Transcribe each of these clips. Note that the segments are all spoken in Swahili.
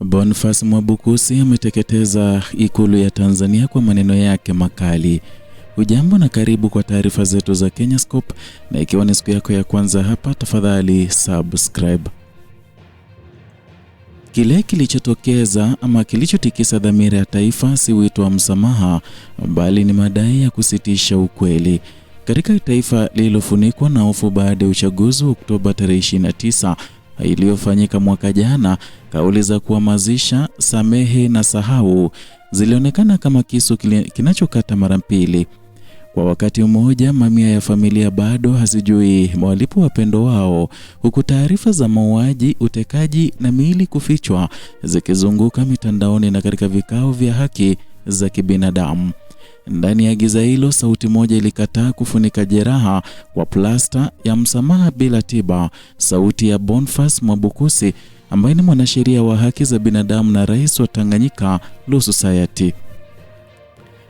Boniface Mwabukusi ameteketeza ikulu ya Tanzania kwa maneno yake makali. Hujambo na karibu kwa taarifa zetu za Kenyascope, na ikiwa ni siku yako ya kwanza hapa, tafadhali subscribe. Kile kilichotokeza ama kilichotikisa dhamira ya taifa si wito wa msamaha, bali ni madai ya kusitisha ukweli. Katika taifa lililofunikwa na hofu baada ya uchaguzi wa Oktoba tarehe 29 iliyofanyika mwaka jana, kauli za kuhamasisha samehe na sahau zilionekana kama kisu kinachokata mara mbili. Kwa wakati mmoja, mamia ya familia bado hazijui walipo wapendo wao, huku taarifa za mauaji, utekaji na miili kufichwa zikizunguka mitandaoni na katika vikao vya haki za kibinadamu. Ndani ya giza hilo, sauti moja ilikataa kufunika jeraha kwa plasta ya msamaha bila tiba. Sauti ya Boniface Mwabukusi, ambaye ni mwanasheria wa haki za binadamu na rais wa Tanganyika Law Society.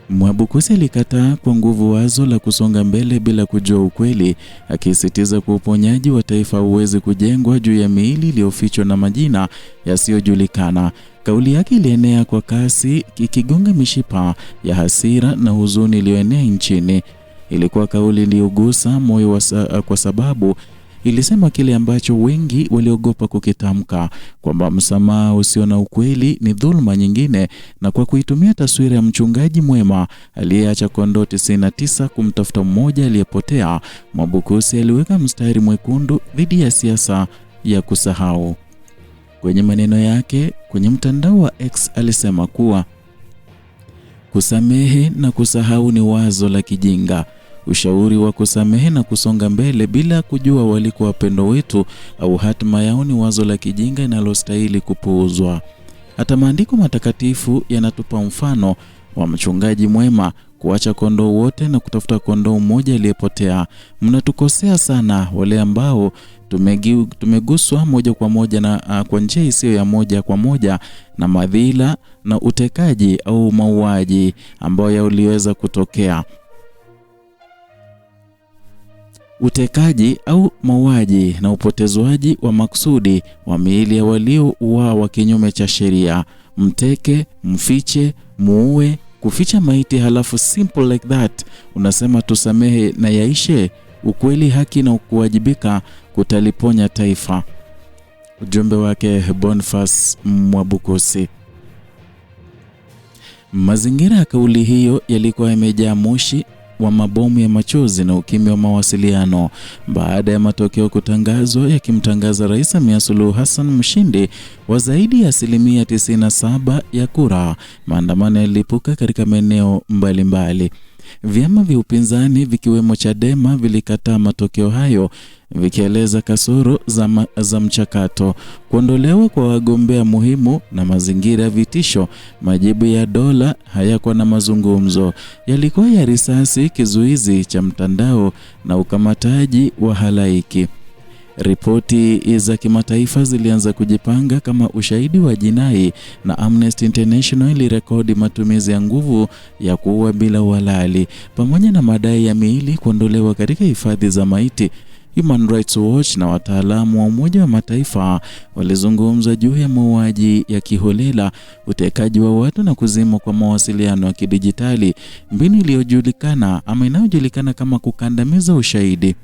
Mwabukusi alikataa kwa nguvu wazo la kusonga mbele bila kujua ukweli, akisisitiza kuwa uponyaji wa taifa huwezi kujengwa juu ya miili iliyofichwa na majina yasiyojulikana. Kauli yake ilienea kwa kasi, ikigonga mishipa ya hasira na huzuni iliyoenea nchini. Ilikuwa kauli iliyogusa moyo kwa sababu ilisema kile ambacho wengi waliogopa kukitamka, kwamba msamaha usio na ukweli ni dhuluma nyingine, na kwa kuitumia taswira ya mchungaji mwema aliyeacha kondoo 99 kumtafuta mmoja aliyepotea, Mwabukusi aliweka mstari mwekundu dhidi ya siasa ya kusahau. Kwenye maneno yake kwenye mtandao wa X alisema kuwa kusamehe na kusahau ni wazo la kijinga. Ushauri wa kusamehe na kusonga mbele bila kujua waliko wapendo wetu au hatima yao ni wazo la kijinga linalostahili kupuuzwa. Hata maandiko matakatifu yanatupa mfano wa mchungaji mwema kuacha kondoo wote na kutafuta kondoo mmoja aliyepotea. Mnatukosea sana wale ambao tumeguswa moja kwa moja na kwa njia isiyo ya moja kwa moja na madhila na utekaji au mauaji ambayo yaliweza kutokea. Utekaji au mauaji na upotezwaji wa makusudi wa miili ya waliouawa kinyume cha sheria. Mteke, mfiche, muue, kuficha maiti halafu simple like that unasema tusamehe na yaishe. Ukweli, haki na kuwajibika kutaliponya taifa. Ujumbe wake Boniface Mwabukusi. Mazingira ya kauli hiyo yalikuwa yamejaa moshi wa mabomu ya machozi na ukimya wa mawasiliano baada ya matokeo kutangazwa yakimtangaza Rais Samia Suluhu Hassan mshindi wa zaidi ya 97% ya kura. Maandamano yalipuka katika maeneo mbalimbali. Vyama vya upinzani vikiwemo Chadema vilikataa matokeo hayo, vikieleza kasoro za mchakato, kuondolewa kwa wagombea muhimu na mazingira ya vitisho. Majibu ya dola hayakuwa na mazungumzo, yalikuwa ya risasi, kizuizi cha mtandao na ukamataji wa halaiki. Ripoti za kimataifa zilianza kujipanga kama ushahidi wa jinai, na Amnesty International ilirekodi matumizi ya nguvu ya kuua bila uhalali pamoja na madai ya miili kuondolewa katika hifadhi za maiti. Human Rights Watch na wataalamu wa Umoja wa Mataifa walizungumza juu ya mauaji ya kiholela, utekaji wa watu na kuzimwa kwa mawasiliano ya kidijitali, mbinu inayojulikana kama kukandamiza ushahidi.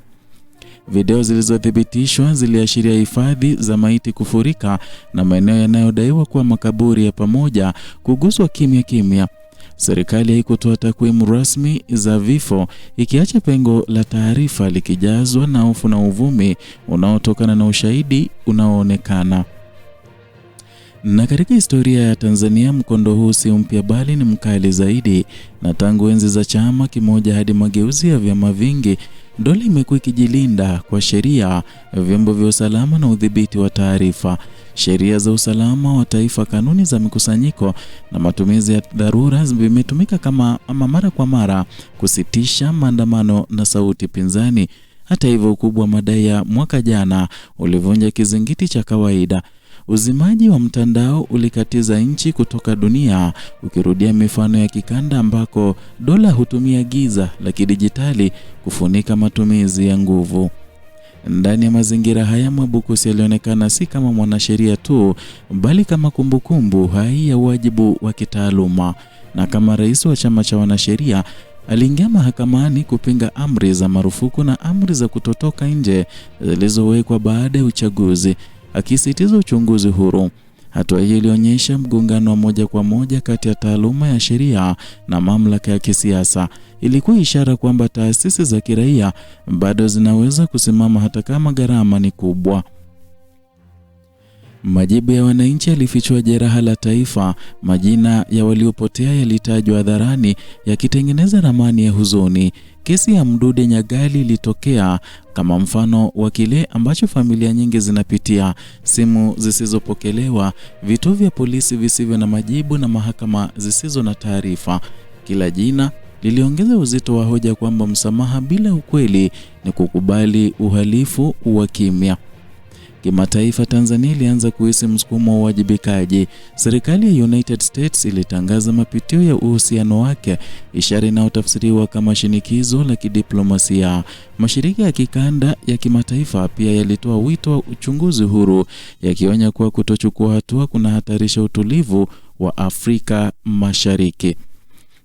Video zilizothibitishwa ziliashiria hifadhi za maiti kufurika na maeneo yanayodaiwa kuwa makaburi ya pamoja kuguswa kimya kimya. Serikali haikutoa takwimu rasmi za vifo, ikiacha pengo la taarifa likijazwa na hofu na uvumi unaotokana na ushahidi unaoonekana. Na katika historia ya Tanzania, mkondo huu si mpya bali ni mkali zaidi, na tangu enzi za chama kimoja hadi mageuzi ya vyama vingi, dola imekuwa ikijilinda kwa sheria, vyombo vya usalama na udhibiti wa taarifa. Sheria za usalama wa taifa, kanuni za mikusanyiko na matumizi ya dharura vimetumika kama mara kwa mara kusitisha maandamano na sauti pinzani. Hata hivyo, ukubwa wa madai ya mwaka jana ulivunja kizingiti cha kawaida. Uzimaji wa mtandao ulikatiza nchi kutoka dunia, ukirudia mifano ya kikanda ambako dola hutumia giza la kidijitali kufunika matumizi ya nguvu. Ndani ya mazingira haya, Mwabukusi alionekana si kama mwanasheria tu, bali kama kumbukumbu hai ya wajibu wa kitaaluma. Na kama rais wa chama cha wanasheria, aliingia mahakamani kupinga amri za marufuku na amri za kutotoka nje zilizowekwa baada ya uchaguzi, akisisitiza uchunguzi huru. Hatua hii ilionyesha mgongano wa moja kwa moja kati ya taaluma ya sheria na mamlaka ya kisiasa. Ilikuwa ishara kwamba taasisi za kiraia bado zinaweza kusimama hata kama gharama ni kubwa. Majibu ya wananchi yalifichua jeraha la taifa. Majina ya waliopotea yalitajwa hadharani, yakitengeneza ramani ya huzuni. Kesi ya Mdude Nyagali ilitokea kama mfano wa kile ambacho familia nyingi zinapitia: simu zisizopokelewa, vituo vya polisi visivyo na majibu na mahakama zisizo na taarifa. Kila jina liliongeza uzito wa hoja kwamba msamaha bila ukweli ni kukubali uhalifu wa kimya. Kimataifa, Tanzania ilianza kuhisi msukumo wa uwajibikaji. Serikali ya United States ilitangaza mapitio ya uhusiano wake, ishara inayotafsiriwa kama shinikizo la kidiplomasia. Mashirika ya kikanda ya kimataifa pia yalitoa wito wa uchunguzi huru, yakionya kuwa kutochukua hatua kunahatarisha utulivu wa Afrika Mashariki.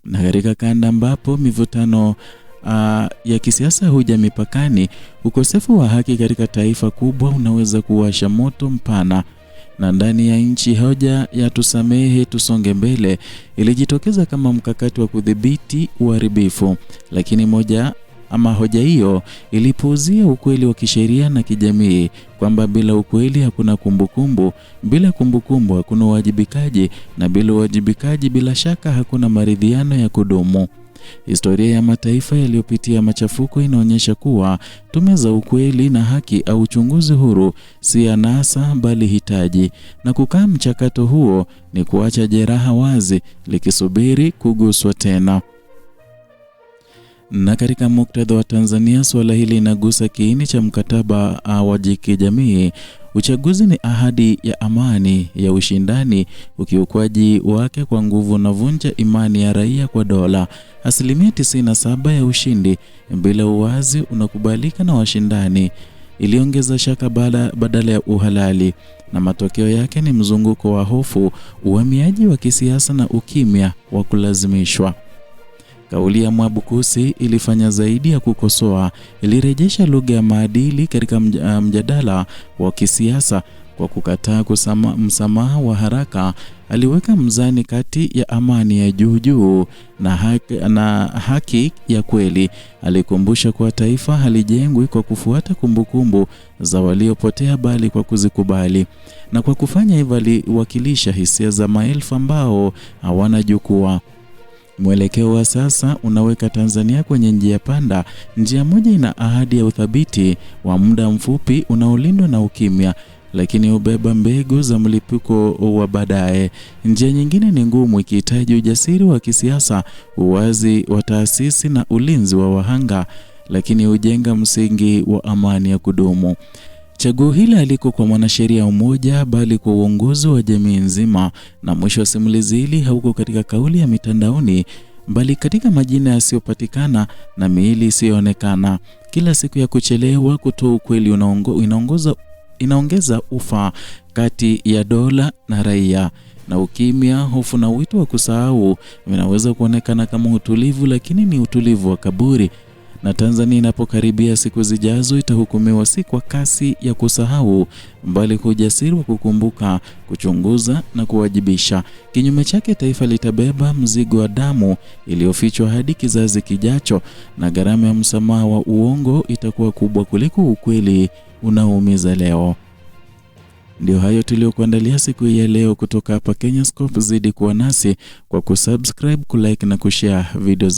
Na katika kanda ambapo mivutano ya kisiasa huja mipakani, ukosefu wa haki katika taifa kubwa unaweza kuwasha moto mpana. Na ndani ya nchi, hoja ya tusamehe tusonge mbele ilijitokeza kama mkakati wa kudhibiti uharibifu, lakini hoja hiyo ilipuuzia ukweli wa kisheria na kijamii, kwamba bila ukweli hakuna kumbukumbu, bila kumbukumbu hakuna uwajibikaji, na bila uwajibikaji bila shaka hakuna maridhiano ya kudumu. Historia ya mataifa yaliyopitia machafuko inaonyesha kuwa tume za ukweli na haki au uchunguzi huru si anasa bali hitaji, na kukaa mchakato huo ni kuacha jeraha wazi likisubiri kuguswa tena. Na katika muktadha wa Tanzania, suala hili linagusa kiini cha mkataba wa kijamii. Uchaguzi ni ahadi ya amani, ya ushindani. Ukiukwaji wake kwa nguvu unavunja imani ya raia kwa dola. 97% ya ushindi bila uwazi unakubalika na washindani iliongeza shaka badala ya uhalali, na matokeo yake ni mzunguko wa hofu, uhamiaji wa kisiasa na ukimya wa kulazimishwa. Kauli ya Mwabukusi ilifanya zaidi ya kukosoa, ilirejesha lugha ya maadili katika mjadala wa kisiasa. Kwa kukataa msamaha wa haraka, aliweka mzani kati ya amani ya juu na haki ya kweli. Alikumbusha kuwa taifa halijengwi kwa kufuata kumbukumbu za waliopotea, bali kwa kuzikubali. Na kwa kufanya hivyo, aliwakilisha hisia za maelfu ambao hawana jukwaa. Mwelekeo wa sasa unaweka Tanzania kwenye njia panda. Njia moja ina ahadi ya uthabiti wa muda mfupi unaolindwa na ukimya, lakini ubeba mbegu za mlipuko wa baadaye. Njia nyingine ni ngumu, ikihitaji ujasiri wa kisiasa, uwazi wa taasisi na ulinzi wa wahanga, lakini hujenga msingi wa amani ya kudumu. Chaguo hili haliko kwa mwanasheria mmoja, bali kwa uongozi wa jamii nzima. Na mwisho wa simulizi hili hauko katika kauli ya mitandaoni, bali katika majina yasiyopatikana na miili isiyoonekana. Kila siku ya kuchelewa kutoa ukweli inaongeza ufa kati ya dola na raia. Na ukimya, hofu na wito wa kusahau vinaweza kuonekana kama utulivu, lakini ni utulivu wa kaburi. Na Tanzania inapokaribia siku zijazo, itahukumiwa si kwa kasi ya kusahau, bali kwa ujasiri wa kukumbuka, kuchunguza na kuwajibisha. Kinyume chake, taifa litabeba mzigo wa damu iliyofichwa hadi kizazi kijacho, na gharama ya msamaha wa uongo itakuwa kubwa kuliko ukweli unaoumiza leo. Ndio hayo tuliokuandalia siku hii ya leo kutoka hapa Kenyascope. Zidi kuwa nasi kwa kusubscribe, kulike na kushare video zetu.